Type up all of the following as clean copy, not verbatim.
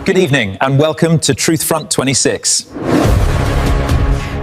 Good evening and welcome to Truthfront 26.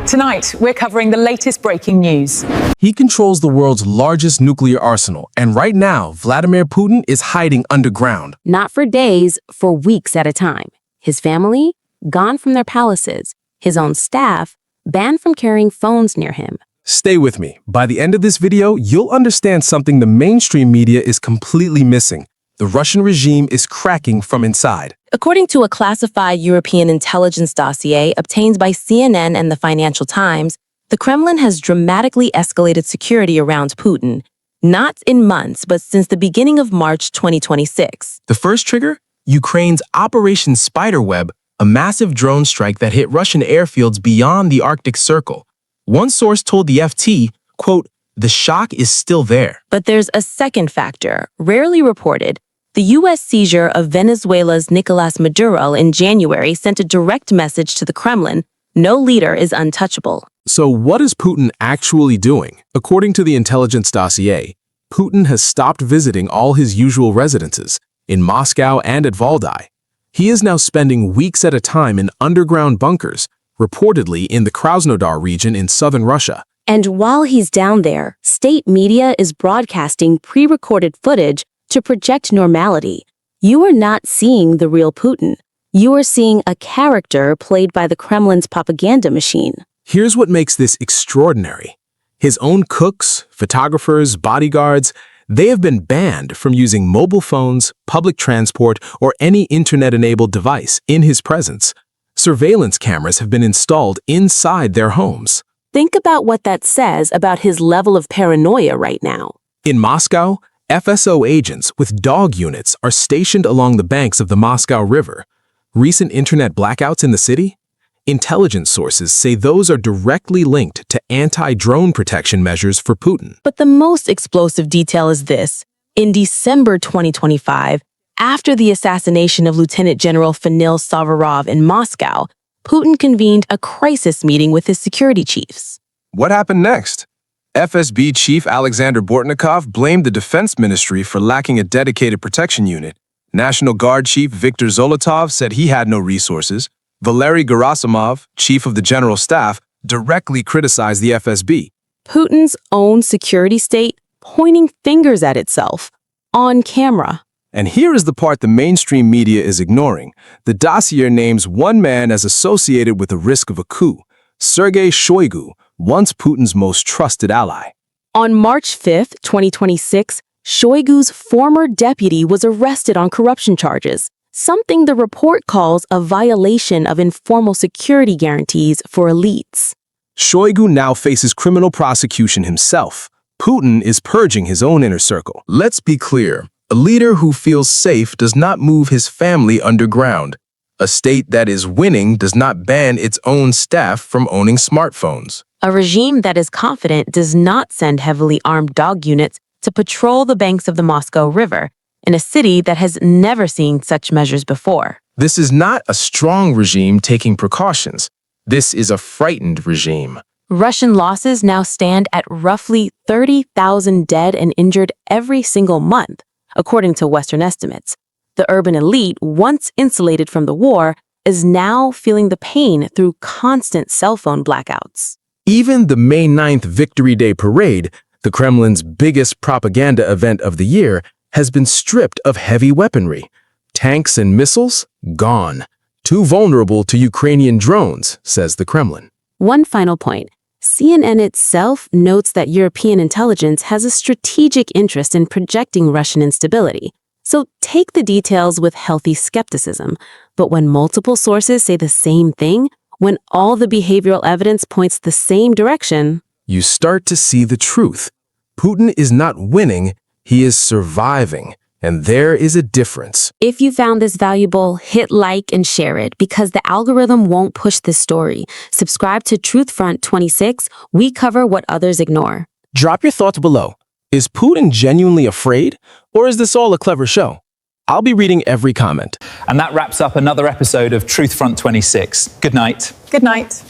Tonight, we're covering the latest breaking news. He controls the world's largest nuclear arsenal, and right now, Vladimir Putin is hiding underground. Not for days, for weeks at a time. His family, gone from their palaces. His own staff, banned from carrying phones near him. Stay with me. By the end of this video, you'll understand something the mainstream media is completely missing. The Russian regime is cracking from inside. According to a classified European intelligence dossier obtained by CNN and the Financial Times, the Kremlin has dramatically escalated security around Putin, not in months, but since the beginning of March 2026. The first trigger? Ukraine's Operation Spiderweb, a massive drone strike that hit Russian airfields beyond the Arctic Circle. One source told the FT, quote, "The shock is still there." But there's a second factor, rarely reported. The U.S. seizure of Venezuela's Nicolás Maduro in January sent a direct message to the Kremlin: no leader is untouchable. So what is Putin actually doing? According to the intelligence dossier, Putin has stopped visiting all his usual residences in Moscow and at Valdai. He is now spending weeks at a time in underground bunkers, reportedly in the Krasnodar region in southern Russia. And while he's down there, state media is broadcasting pre-recorded footage to project normality. You are not seeing the real Putin. You are seeing a character played by the Kremlin's propaganda machine. Here's what makes this extraordinary. His own cooks, photographers, bodyguards, they have been banned from using mobile phones, public transport, or any internet-enabled device in his presence. Surveillance cameras have been installed inside their homes. Think about what that says about his level of paranoia right now. In Moscow, FSO agents with dog units are stationed along the banks of the Moscow River. Recent internet blackouts in the city? Intelligence sources say those are directly linked to anti-drone protection measures for Putin. But the most explosive detail is this. In December 2025, after the assassination of Lieutenant General Vanil Savarov in Moscow, Putin convened a crisis meeting with his security chiefs. What happened next? FSB Chief Alexander Bortnikov blamed the Defense Ministry for lacking a dedicated protection unit. National Guard Chief Viktor Zolotov said he had no resources. Valery Gerasimov, Chief of the General Staff, directly criticized the FSB. Putin's own security state pointing fingers at itself, on camera. And here is the part the mainstream media is ignoring. The dossier names one man as associated with the risk of a coup, Sergei Shoigu, once Putin's most trusted ally. On March 5th, 2026, Shoigu's former deputy was arrested on corruption charges, something the report calls a violation of informal security guarantees for elites. Shoigu now faces criminal prosecution himself. Putin is purging his own inner circle. Let's be clear. A leader who feels safe does not move his family underground. A state that is winning does not ban its own staff from owning smartphones. A regime that is confident does not send heavily armed dog units to patrol the banks of the Moscow River, in a city that has never seen such measures before. This is not a strong regime taking precautions. This is a frightened regime. Russian losses now stand at roughly 30,000 dead and injured every single month, according to Western estimates. The urban elite, once insulated from the war, is now feeling the pain through constant cell phone blackouts. Even the May 9th Victory Day parade, the Kremlin's biggest propaganda event of the year, has been stripped of heavy weaponry. Tanks and missiles? Gone. Too vulnerable to Ukrainian drones, says the Kremlin. One final point. CNN itself notes that European intelligence has a strategic interest in projecting Russian instability. So take the details with healthy skepticism. But when multiple sources say the same thing, when all the behavioral evidence points the same direction, you start to see the truth. Putin is not winning, he is surviving. And there is a difference. If you found this valuable, hit like and share it because the algorithm won't push this story. Subscribe to Truthfront 26. We cover what others ignore. Drop your thoughts below. Is Putin genuinely afraid, or is this all a clever show? I'll be reading every comment. And that wraps up another episode of Truthfront 26. Good night. Good night.